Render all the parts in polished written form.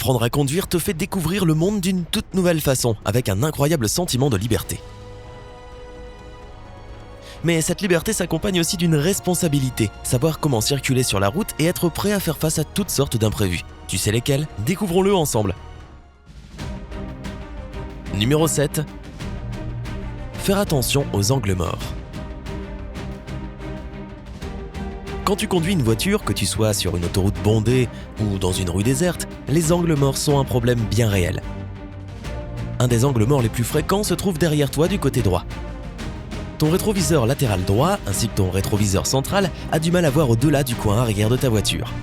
Apprendre à conduire te fait découvrir le monde d'une toute nouvelle façon, avec un incroyable sentiment de liberté. Mais cette liberté s'accompagne aussi d'une responsabilité, savoir comment circuler sur la route et être prêt à faire face à toutes sortes d'imprévus. Tu sais lesquels ? Découvrons-le ensemble. Numéro 7. Faire attention aux angles morts. Quand tu conduis une voiture, que tu sois sur une autoroute bondée ou dans une rue déserte, les angles morts sont un problème bien réel. Un des angles morts les plus fréquents se trouve derrière toi du côté droit. Ton rétroviseur latéral droit, ainsi que ton rétroviseur central, a du mal à voir au-delà du coin arrière de ta voiture.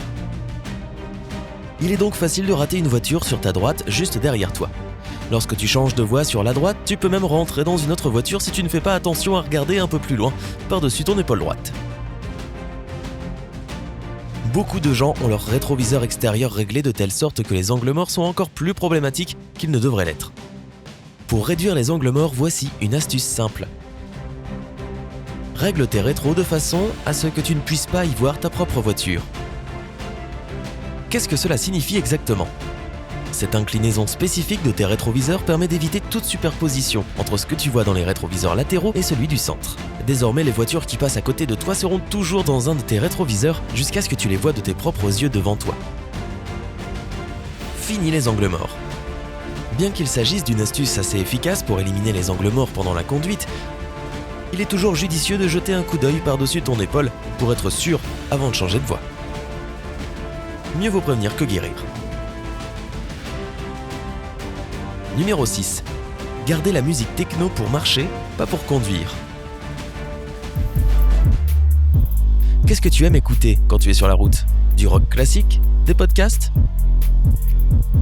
Il est donc facile de rater une voiture sur ta droite, juste derrière toi. Lorsque tu changes de voie sur la droite, tu peux même rentrer dans une autre voiture si tu ne fais pas attention à regarder un peu plus loin, par-dessus ton épaule droite. Beaucoup de gens ont leur rétroviseur extérieur réglé de telle sorte que les angles morts sont encore plus problématiques qu'ils ne devraient l'être. Pour réduire les angles morts, voici une astuce simple. Règle tes rétros de façon à ce que tu ne puisses pas y voir ta propre voiture. Qu'est-ce que cela signifie exactement ? Cette inclinaison spécifique de tes rétroviseurs permet d'éviter toute superposition entre ce que tu vois dans les rétroviseurs latéraux et celui du centre. Désormais, les voitures qui passent à côté de toi seront toujours dans un de tes rétroviseurs jusqu'à ce que tu les vois de tes propres yeux devant toi. Fini les angles morts. Bien qu'il s'agisse d'une astuce assez efficace pour éliminer les angles morts pendant la conduite, il est toujours judicieux de jeter un coup d'œil par-dessus ton épaule pour être sûr avant de changer de voie. Mieux vaut prévenir que guérir. Numéro 6. Gardez la musique techno pour marcher, pas pour conduire. Qu'est-ce que tu aimes écouter quand tu es sur la route ? Du rock classique ? Des podcasts ?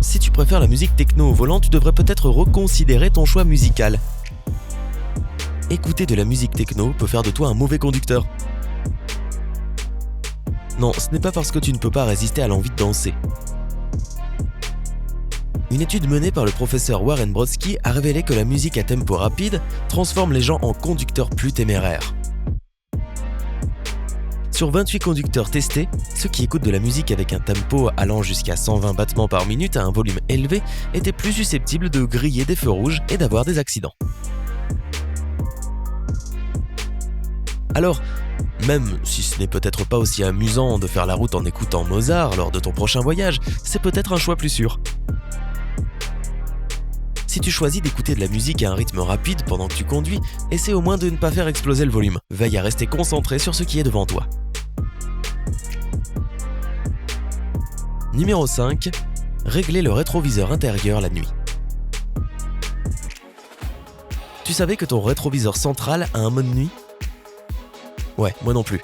Si tu préfères la musique techno au volant, tu devrais peut-être reconsidérer ton choix musical. Écouter de la musique techno peut faire de toi un mauvais conducteur. Non, ce n'est pas parce que tu ne peux pas résister à l'envie de danser. Une étude menée par le professeur Warren Brodsky a révélé que la musique à tempo rapide transforme les gens en conducteurs plus téméraires. Sur 28 conducteurs testés, ceux qui écoutent de la musique avec un tempo allant jusqu'à 120 battements par minute à un volume élevé étaient plus susceptibles de griller des feux rouges et d'avoir des accidents. Alors, même si ce n'est peut-être pas aussi amusant de faire la route en écoutant Mozart lors de ton prochain voyage, c'est peut-être un choix plus sûr. Si tu choisis d'écouter de la musique à un rythme rapide pendant que tu conduis, essaie au moins de ne pas faire exploser le volume. Veille à rester concentré sur ce qui est devant toi. Numéro 5. Régler le rétroviseur intérieur la nuit. Tu savais que ton rétroviseur central a un mode nuit ? Ouais, moi non plus.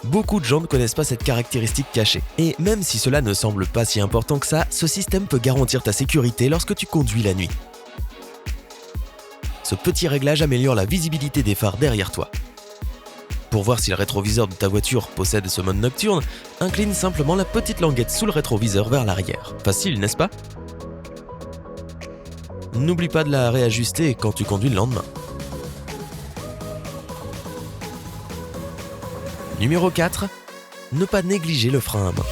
Beaucoup de gens ne connaissent pas cette caractéristique cachée. Et même si cela ne semble pas si important que ça, ce système peut garantir ta sécurité lorsque tu conduis la nuit. Ce petit réglage améliore la visibilité des phares derrière toi. Pour voir si le rétroviseur de ta voiture possède ce mode nocturne, incline simplement la petite languette sous le rétroviseur vers l'arrière. Facile, n'est-ce pas ? N'oublie pas de la réajuster quand tu conduis le lendemain. Numéro 4. Ne pas négliger le frein à main.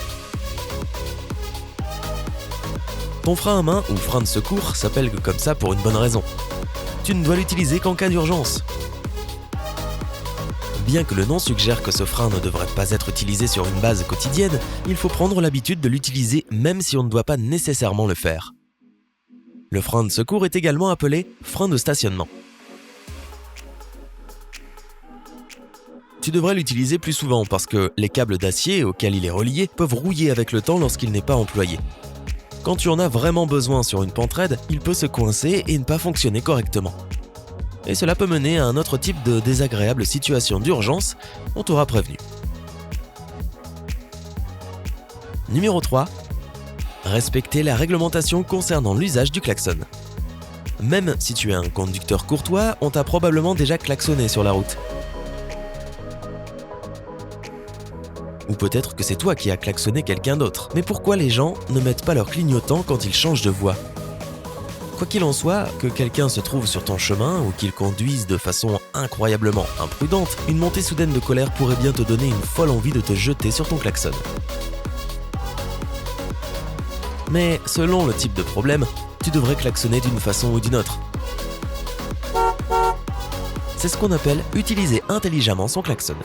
Ton frein à main, ou frein de secours, s'appelle comme ça pour une bonne raison. Tu ne dois l'utiliser qu'en cas d'urgence. Bien que le nom suggère que ce frein ne devrait pas être utilisé sur une base quotidienne, il faut prendre l'habitude de l'utiliser même si on ne doit pas nécessairement le faire. Le frein de secours est également appelé frein de stationnement. Tu devrais l'utiliser plus souvent parce que les câbles d'acier auxquels il est relié peuvent rouiller avec le temps lorsqu'il n'est pas employé. Quand tu en as vraiment besoin sur une pente raide, il peut se coincer et ne pas fonctionner correctement. Et cela peut mener à un autre type de désagréable situation d'urgence, on t'aura prévenu. Numéro 3. Respecter la réglementation concernant l'usage du klaxon. Même si tu es un conducteur courtois, on t'a probablement déjà klaxonné sur la route. Ou peut-être que c'est toi qui as klaxonné quelqu'un d'autre. Mais pourquoi les gens ne mettent pas leur clignotant quand ils changent de voie ? Quoi qu'il en soit, que quelqu'un se trouve sur ton chemin ou qu'il conduise de façon incroyablement imprudente, une montée soudaine de colère pourrait bien te donner une folle envie de te jeter sur ton klaxon. Mais selon le type de problème, tu devrais klaxonner d'une façon ou d'une autre. C'est ce qu'on appelle utiliser intelligemment son klaxon.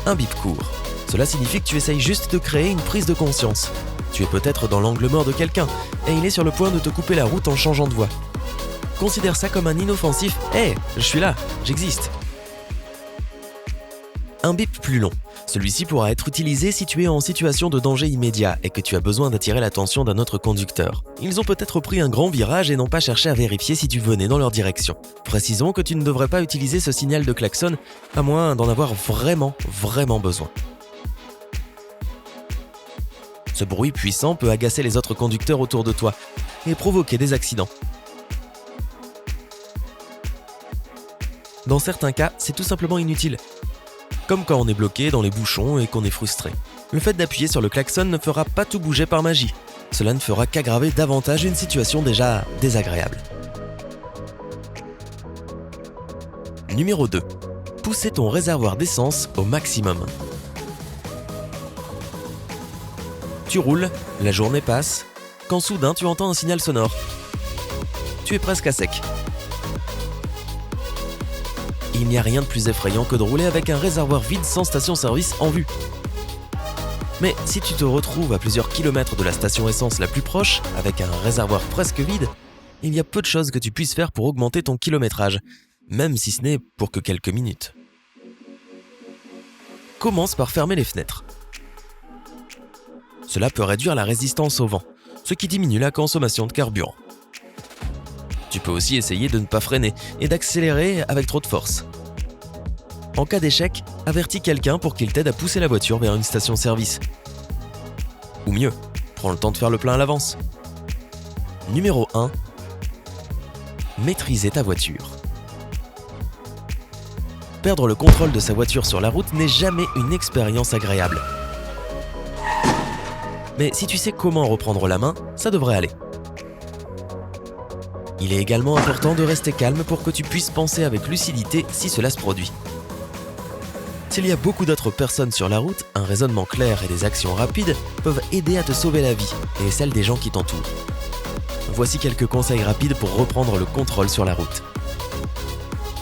Un bip court. Cela signifie que tu essayes juste de créer une prise de conscience. Tu es peut-être dans l'angle mort de quelqu'un et il est sur le point de te couper la route en changeant de voie. Considère ça comme un inoffensif « Hey, je suis là, j'existe ». Un bip plus long. Celui-ci pourra être utilisé si tu es en situation de danger immédiat et que tu as besoin d'attirer l'attention d'un autre conducteur. Ils ont peut-être pris un grand virage et n'ont pas cherché à vérifier si tu venais dans leur direction. Précisons que tu ne devrais pas utiliser ce signal de klaxon à moins d'en avoir vraiment besoin. Ce bruit puissant peut agacer les autres conducteurs autour de toi et provoquer des accidents. Dans certains cas, c'est tout simplement inutile. Comme quand on est bloqué dans les bouchons et qu'on est frustré. Le fait d'appuyer sur le klaxon ne fera pas tout bouger par magie. Cela ne fera qu'aggraver davantage une situation déjà désagréable. Numéro 2. Pousser ton réservoir d'essence au maximum. Tu roules, la journée passe, quand soudain tu entends un signal sonore. Tu es presque à sec. Il n'y a rien de plus effrayant que de rouler avec un réservoir vide sans station-service en vue. Mais si tu te retrouves à plusieurs kilomètres de la station essence la plus proche, avec un réservoir presque vide, il y a peu de choses que tu puisses faire pour augmenter ton kilométrage, même si ce n'est pour que quelques minutes. Commence par fermer les fenêtres. Cela peut réduire la résistance au vent, ce qui diminue la consommation de carburant. Tu peux aussi essayer de ne pas freiner et d'accélérer avec trop de force. En cas d'échec, avertis quelqu'un pour qu'il t'aide à pousser la voiture vers une station-service. Ou mieux, prends le temps de faire le plein à l'avance. Numéro 1. Maîtriser ta voiture. Perdre le contrôle de sa voiture sur la route n'est jamais une expérience agréable. Mais si tu sais comment reprendre la main, ça devrait aller. Il est également important de rester calme pour que tu puisses penser avec lucidité si cela se produit. S'il y a beaucoup d'autres personnes sur la route, un raisonnement clair et des actions rapides peuvent aider à te sauver la vie et celle des gens qui t'entourent. Voici quelques conseils rapides pour reprendre le contrôle sur la route.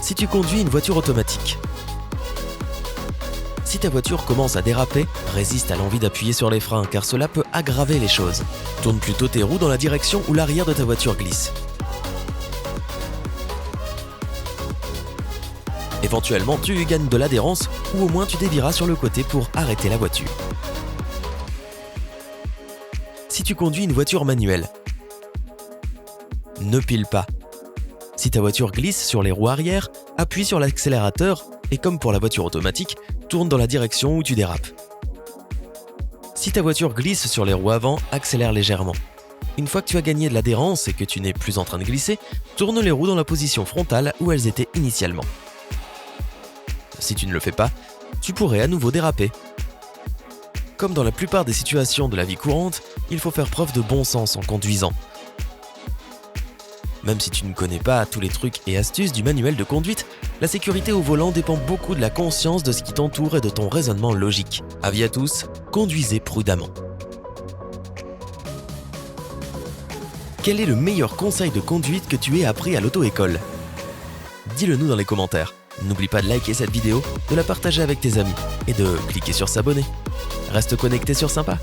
Si tu conduis une voiture automatique, si ta voiture commence à déraper, résiste à l'envie d'appuyer sur les freins car cela peut aggraver les choses. Tourne plutôt tes roues dans la direction où l'arrière de ta voiture glisse. Éventuellement, tu gagnes de l'adhérence ou au moins tu dévieras sur le côté pour arrêter la voiture. Si tu conduis une voiture manuelle, ne pile pas. Si ta voiture glisse sur les roues arrière, appuie sur l'accélérateur et comme pour la voiture automatique, tourne dans la direction où tu dérapes. Si ta voiture glisse sur les roues avant, accélère légèrement. Une fois que tu as gagné de l'adhérence et que tu n'es plus en train de glisser, tourne les roues dans la position frontale où elles étaient initialement. Si tu ne le fais pas, tu pourrais à nouveau déraper. Comme dans la plupart des situations de la vie courante, il faut faire preuve de bon sens en conduisant. Même si tu ne connais pas tous les trucs et astuces du manuel de conduite, la sécurité au volant dépend beaucoup de la conscience de ce qui t'entoure et de ton raisonnement logique. Avis à tous, conduisez prudemment. Quel est le meilleur conseil de conduite que tu aies appris à l'auto-école ? Dis-le nous dans les commentaires. N'oublie pas de liker cette vidéo, de la partager avec tes amis et de cliquer sur s'abonner. Reste connecté sur Sympa.